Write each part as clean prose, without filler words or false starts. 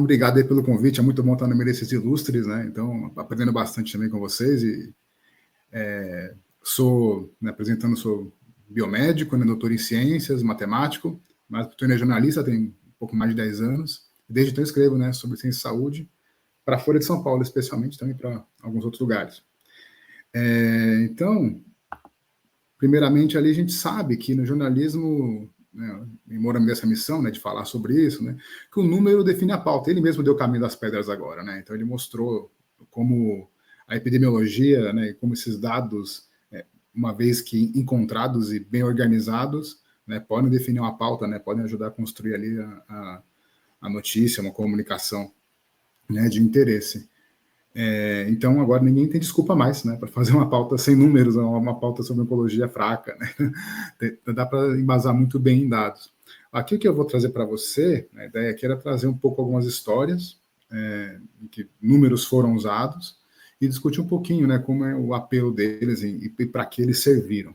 obrigado aí pelo convite, é muito bom estar no meio desses ilustres, né? Então, aprendendo bastante também com vocês e apresentando, sou biomédico, né, doutor em ciências, matemático, mas estou jornalista tem um pouco mais de 10 anos. Desde então escrevo, né, sobre ciência e saúde, para a Folha de São Paulo, especialmente, também para alguns outros lugares. Então, primeiramente, ali a gente sabe que no jornalismo, né, embora dessa missão, né, de falar sobre isso, né, que o número define a pauta. Ele mesmo deu o caminho das pedras agora, né? Então ele mostrou como a epidemiologia, né, como esses dados, uma vez que encontrados e bem organizados, né, podem definir uma pauta, né, podem ajudar a construir ali a notícia, uma comunicação, né, de interesse. Então, agora ninguém tem desculpa mais, né, para fazer uma pauta sem números, uma pauta sobre oncologia fraca, né? Dá para embasar muito bem em dados. Aqui o que eu vou trazer para você, a ideia aqui era trazer um pouco algumas histórias em que números foram usados e discutir um pouquinho, né, como é o apelo deles e para que eles serviram.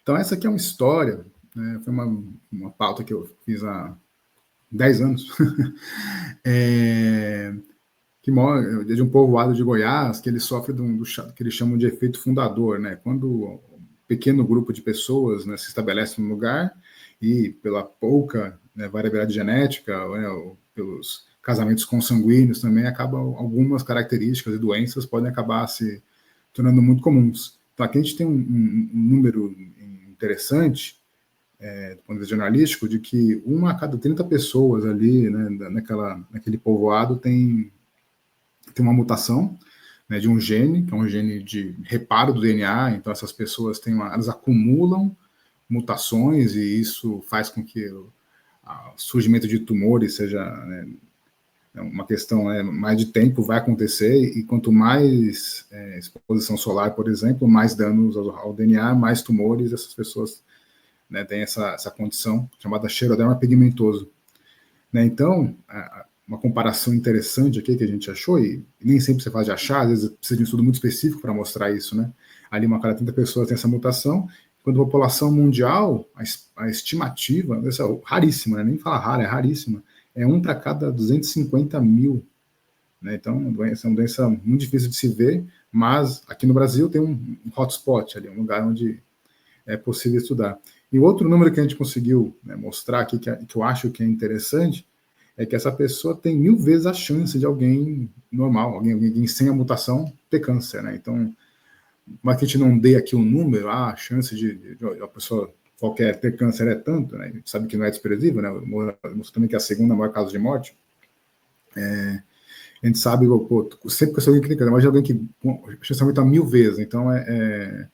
Então, essa aqui é uma história, né, foi uma pauta que eu fiz há 10 anos, que mora de um povoado de Goiás, que ele sofre do que eles chamam de efeito fundador, né? Quando um pequeno grupo de pessoas, né, se estabelece no lugar e pela pouca, né, variabilidade genética, né, ou pelos casamentos consanguíneos também, algumas características e doenças podem acabar se tornando muito comuns. Então aqui a gente tem um número interessante, do ponto de vista jornalístico, de que 1 a cada 30 pessoas ali, né, naquele povoado tem uma mutação, né, de um gene, que é um gene de reparo do DNA. Então essas pessoas elas acumulam mutações e isso faz com que o surgimento de tumores seja, né, uma questão, né, mais de tempo vai acontecer, e quanto mais exposição solar, por exemplo, mais danos ao DNA, mais tumores essas pessoas, né, têm essa condição chamada xeroderma pigmentoso. Né? Então, uma comparação interessante aqui que a gente achou, e nem sempre você faz de achar, às vezes precisa de um estudo muito específico para mostrar isso, né? Ali, 1 a cada 30 pessoas tem essa mutação, quando a população mundial, a estimativa, essa é raríssima, né? Nem fala rara, é raríssima, é 1 para cada 250 mil. Né? Então, é uma doença muito difícil de se ver, mas aqui no Brasil tem um hotspot ali, um lugar onde é possível estudar. E outro número que a gente conseguiu, né, mostrar aqui, que eu acho que é interessante, é que essa pessoa tem 1000 vezes a chance de alguém normal, alguém sem a mutação, ter câncer, né? Então, mas que a gente não dê aqui um número, a chance de uma pessoa qualquer ter câncer é tanto, né? A gente sabe que não é desprezível, né? Mostra também que é a segunda maior causa de morte. A gente sabe, pô, sempre que eu sou alguém que tem câncer, mas alguém que a chance aumenta 1000 vezes, então é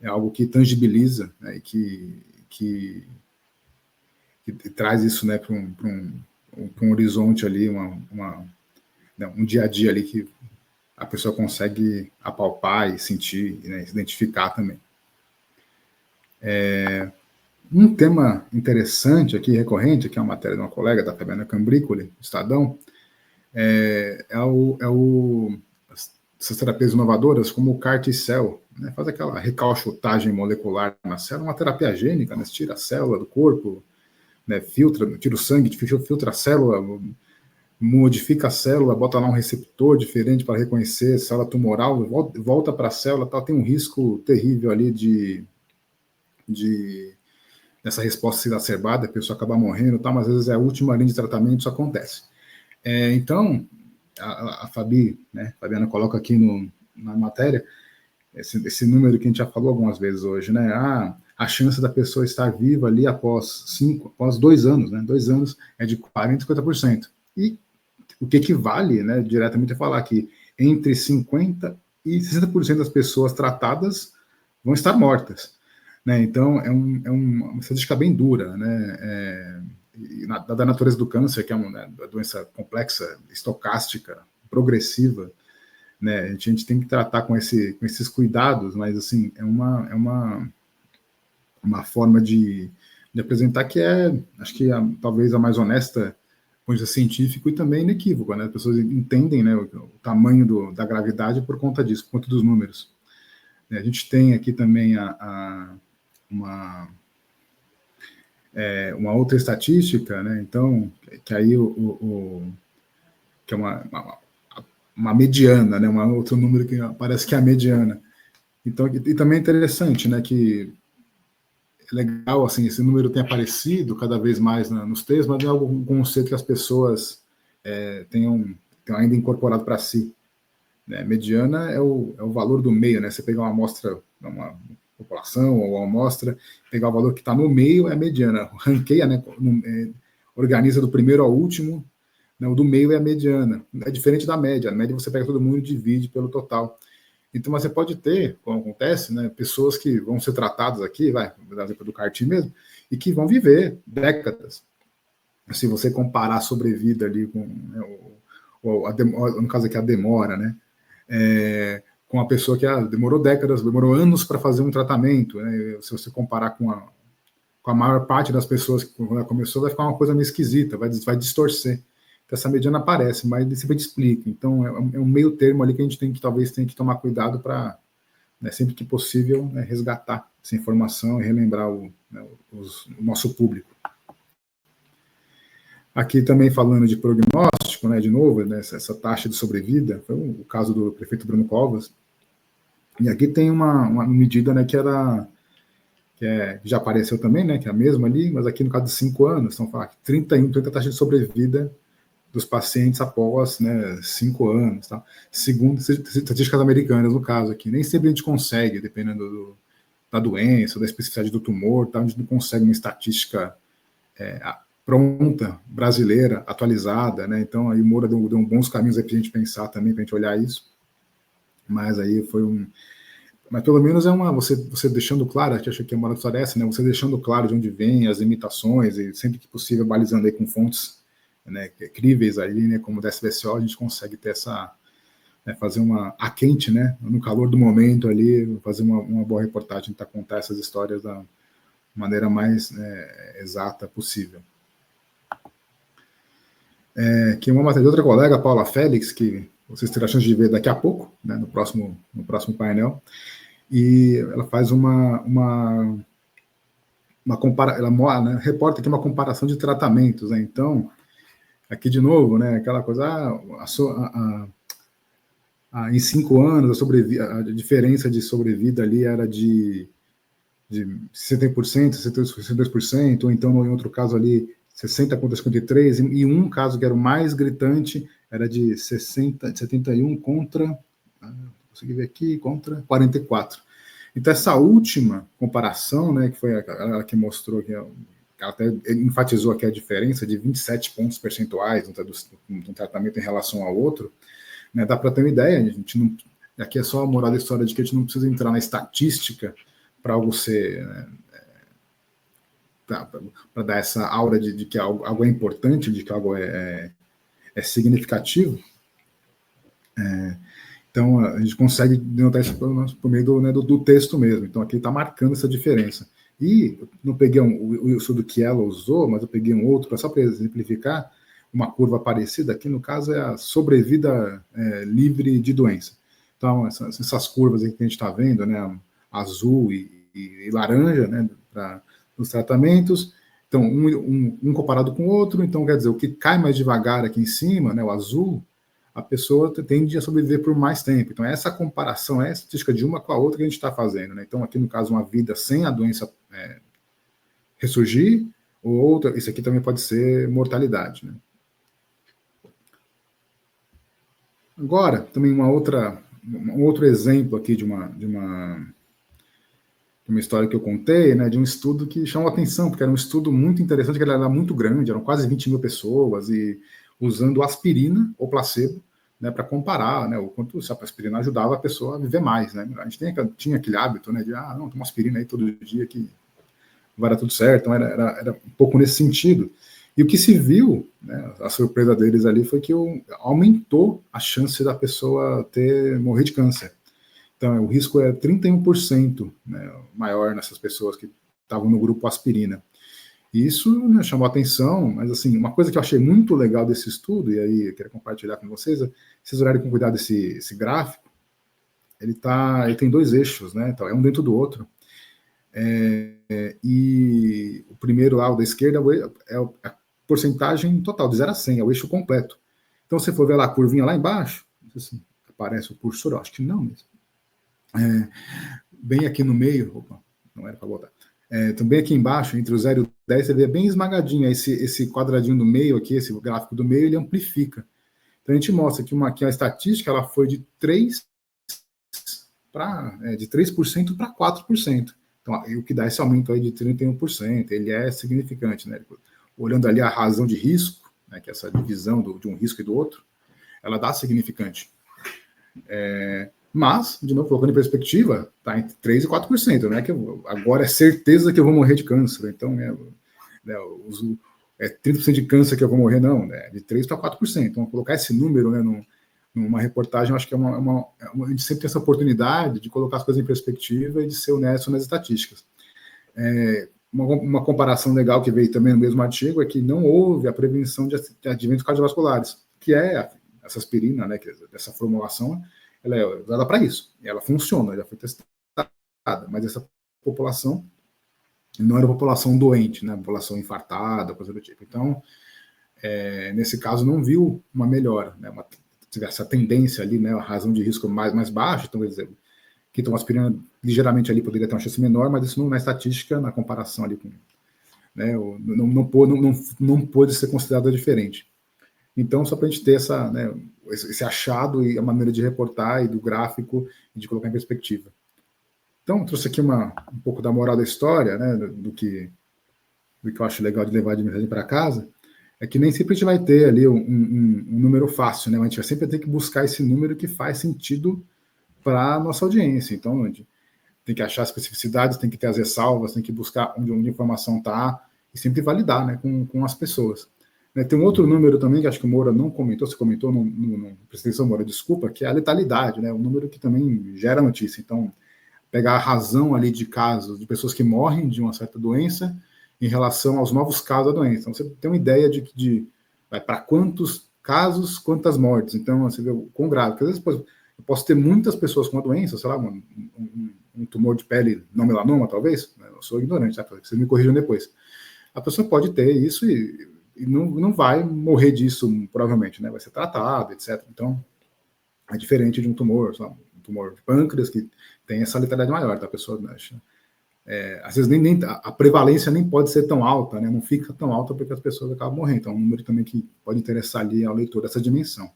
algo que tangibiliza, né, e que traz isso, né, para um horizonte ali, um dia a dia ali que a pessoa consegue apalpar e sentir, né, se identificar também. Um tema interessante aqui, recorrente, que é uma matéria de uma colega, da Fabiana Cambricoli, do Estadão, essas terapias inovadoras, como o CAR-T-cell, né, faz aquela recalchutagem molecular na célula, uma terapia gênica, né, tira a célula do corpo, né, tira o sangue, filtra a célula, modifica a célula, bota lá um receptor diferente para reconhecer célula tumoral, volta para a célula, tal, tem um risco terrível ali dessa resposta exacerbada, a pessoa acabar morrendo, tal, mas às vezes é a última linha de tratamento, isso acontece. Então, a Fabi, né, a Fabiana coloca aqui na matéria, esse número que a gente já falou algumas vezes hoje, né? A chance da pessoa estar viva ali após 2 anos, né? 2 anos é de 40% a 50%. E o que equivale, né, diretamente a falar que entre 50% e 60% das pessoas tratadas vão estar mortas. Né? Então, é uma estatística bem dura, né? Da natureza do câncer, que é uma doença complexa, estocástica, progressiva, né? A gente tem que tratar com esses cuidados, mas assim, é uma forma de apresentar que acho que talvez a mais honesta, ponto científico e também inequívoco, né? As pessoas entendem, né, o tamanho da gravidade por conta disso, por conta dos números. A gente tem aqui também uma outra estatística, né? Então, que aí que é uma mediana, né? Outro número que parece que é a mediana. Então, e também é interessante, né? Que é legal, assim, esse número tem aparecido cada vez mais nos textos, mas não é algum conceito que as pessoas tenham ainda incorporado para si. Né? Mediana é o valor do meio, né? Você pegar uma amostra, uma população ou uma amostra, pegar o valor que está no meio é a mediana. Ranqueia, né? Organiza do primeiro ao último, né? O do meio é a mediana. É diferente da média. A média você pega todo mundo e divide pelo total. Então você pode ter, como acontece, né, pessoas que vão ser tratadas aqui, vou dar exemplo do CAR-T mesmo, e que vão viver décadas. Se você comparar a sobrevida ali com, né, no caso aqui a demora, né, com a pessoa que demorou décadas, demorou anos para fazer um tratamento, né, se você comparar com a maior parte das pessoas que quando ela começou, vai ficar uma coisa meio esquisita, vai distorcer. Então, essa mediana aparece, mas ele sempre explica. Então, é um meio termo ali que a gente talvez tenha que tomar cuidado para, né, sempre que possível, né, resgatar essa informação e relembrar o nosso público. Aqui também falando de prognóstico, né, de novo, né, essa taxa de sobrevida, foi o caso do prefeito Bruno Covas. E aqui tem uma medida, né, que já apareceu também, né, que é a mesma ali, mas aqui no caso de 5 anos, estão falando que 30 taxa de sobrevida dos pacientes após, né, 5 anos, tá? Segundo estatísticas americanas, no caso aqui. Nem sempre a gente consegue, dependendo da doença, da especificidade do tumor, tá? A gente não consegue uma estatística pronta, brasileira, atualizada, né? Então, aí o Moura deu bons caminhos aí para a gente pensar também, para a gente olhar isso. Mas aí foi mas pelo menos você deixando claro, acho que a moral é essa, né? Você deixando claro de onde vem as limitações e sempre que possível balizando aí com fontes, né, críveis aí, né, como o da SBSO, a gente consegue ter fazer a quente, né, no calor do momento ali, fazer uma boa reportagem para contar essas histórias da maneira mais, né, exata possível. Que uma matéria de outra colega, Paula Félix, que vocês terão a chance de ver daqui a pouco, né, no próximo painel, e ela faz ela, né, reporta aqui uma comparação de tratamentos, né, então, aqui de novo, né, aquela coisa, em 5 anos a diferença de sobrevida ali era de 60%, 62%, ou então em outro caso ali 60 contra 53, e um caso que era o mais gritante era de 71 contra, consegui ver aqui, contra 44. Então essa última comparação, né, que foi a que mostrou que ela até enfatizou aqui a diferença de 27 pontos percentuais no tratamento em relação ao outro, né, dá para ter uma ideia, a gente não, aqui é só a moral da história de que a gente não precisa entrar na estatística para algo ser, né, para dar essa aura de que algo é importante, de que algo é significativo. Então a gente consegue denotar isso por meio do texto mesmo. Então aqui está marcando essa diferença. E eu não peguei o estudo que ela usou, mas eu peguei um outro, só para exemplificar, uma curva parecida, aqui no caso é a sobrevida livre de doença. Então, essas curvas aqui que a gente está vendo, né, azul e laranja, né, para os tratamentos, então, um comparado com o outro, então quer dizer, o que cai mais devagar aqui em cima, né, o azul, a pessoa tende a sobreviver por mais tempo. Então, essa comparação, essa estatística de uma com a outra que a gente está fazendo, né? Então, aqui no caso, uma vida sem a doença ressurgir, ou outra, isso aqui também pode ser mortalidade, né? Agora, também um outro exemplo aqui de uma história que eu contei, né, de um estudo que chamou a atenção, porque era um estudo muito interessante, que ele era muito grande, eram quase 20 mil pessoas, e usando aspirina ou placebo, né, para comparar, né, o quanto a aspirina ajudava a pessoa a viver mais, né? A gente tinha aquele hábito, né, de, não, toma aspirina aí todo dia que vai dar tudo certo, então era um pouco nesse sentido. E o que se viu, né, a surpresa deles ali foi que aumentou a chance da pessoa morrer de câncer. Então, o risco é 31%, né, maior nessas pessoas que estavam no grupo aspirina. E isso, né, chamou atenção, mas assim, uma coisa que eu achei muito legal desse estudo, e aí eu quero compartilhar com vocês, vocês olharem com cuidado esse gráfico, ele tem 2 eixos, né, então é um dentro do outro. E o primeiro lá, o da esquerda, é a porcentagem total, de 0 a 100, é o eixo completo. Então, se você for ver lá a curvinha lá embaixo, não sei se aparece o cursor, eu acho que não mesmo. Bem aqui no meio, opa, não era para botar. Então, bem aqui embaixo, entre o 0 e o 10, você vê bem esmagadinho, esse quadradinho do meio aqui, esse gráfico do meio, ele amplifica. Então, a gente mostra que a estatística ela foi de 3% para 4%. Então, o que dá esse aumento aí de 31%, ele é significante, né? Olhando ali a razão de risco, né, que é essa divisão de um risco e do outro, ela dá significante. Mas, de novo, colocando em perspectiva, está entre 3% e 4%, né? Que agora é certeza que eu vou morrer de câncer. Então, 30% de câncer que eu vou morrer, não, né? De 3% para 4%. Então, colocar esse número, né, numa reportagem, eu acho que a gente sempre tem essa oportunidade de colocar as coisas em perspectiva e de ser honesto nas estatísticas. Uma comparação legal que veio também no mesmo artigo é que não houve a prevenção de eventos cardiovasculares, que é essa aspirina, né, essa formulação, ela é usada para isso. Ela funciona, já foi testada, mas essa população não era população doente, né, população infartada, coisa do tipo. Então, nesse caso, não viu uma melhora, né, essa tendência ali, né, a razão de risco mais baixa, então, por exemplo, que toma aspirina ligeiramente ali poderia ter uma chance menor, mas isso não na estatística, na comparação ali com, né, não pôde ser considerado diferente. Então, só para a gente ter esse achado e a maneira de reportar e do gráfico e de colocar em perspectiva. Então, trouxe aqui um pouco da moral da história, né, do que eu acho legal de levar de mensagem para casa, é que nem sempre a gente vai ter ali um número fácil, né? A gente vai sempre ter que buscar esse número que faz sentido para a nossa audiência. Então, a gente tem que achar especificidades, tem que ter as ressalvas, tem que buscar onde a informação está e sempre validar, né, com as pessoas. Tem um outro número também que acho que o Moura não comentou, se comentou, não prestei atenção, Moura, desculpa, que é a letalidade, né? Um número que também gera notícia. Então, pegar a razão ali de casos de pessoas que morrem de uma certa doença em relação aos novos casos da doença. Então, você tem uma ideia de para quantos casos, quantas mortes. Então, você vê o quão grave. Porque às vezes eu posso ter muitas pessoas com a doença, sei lá, um tumor de pele não melanoma, talvez. Eu sou ignorante, tá? Vocês me corrijam depois. A pessoa pode ter isso e não vai morrer disso, provavelmente, né? Vai ser tratado, etc. Então, é diferente de um tumor, sei lá, um tumor de pâncreas, que tem essa letalidade maior, tá? A pessoa acha. Às vezes a prevalência nem pode ser tão alta, né? Não fica tão alta porque as pessoas acabam morrendo. Então, é um número também que pode interessar ali ao leitor dessa dimensão,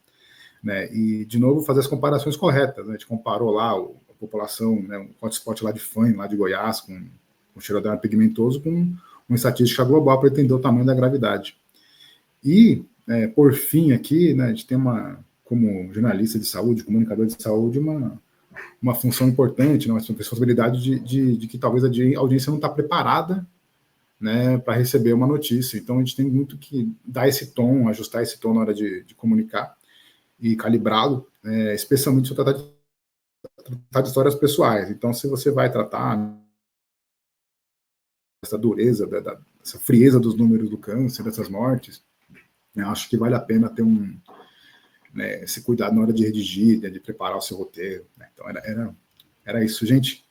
né? E, de novo, fazer as comparações corretas, né? A gente comparou lá a população, né, um hotspot lá de Fanho, lá de Goiás, com xeroderma pigmentoso, com uma estatística global para entender o tamanho da gravidade. E, por fim, aqui, né, a gente tem como jornalista de saúde, comunicador de saúde, uma função importante, né, uma responsabilidade de que talvez a audiência não está preparada, né, para receber uma notícia. Então, a gente tem muito que dar esse tom, ajustar esse tom na hora de comunicar e calibrá-lo, especialmente se tratar de histórias pessoais. Então, se você vai tratar essa dureza, essa frieza dos números do câncer, dessas mortes, eu acho que vale a pena ter esse cuidado na hora de redigir, de preparar o seu roteiro. Né? Então, era isso, gente.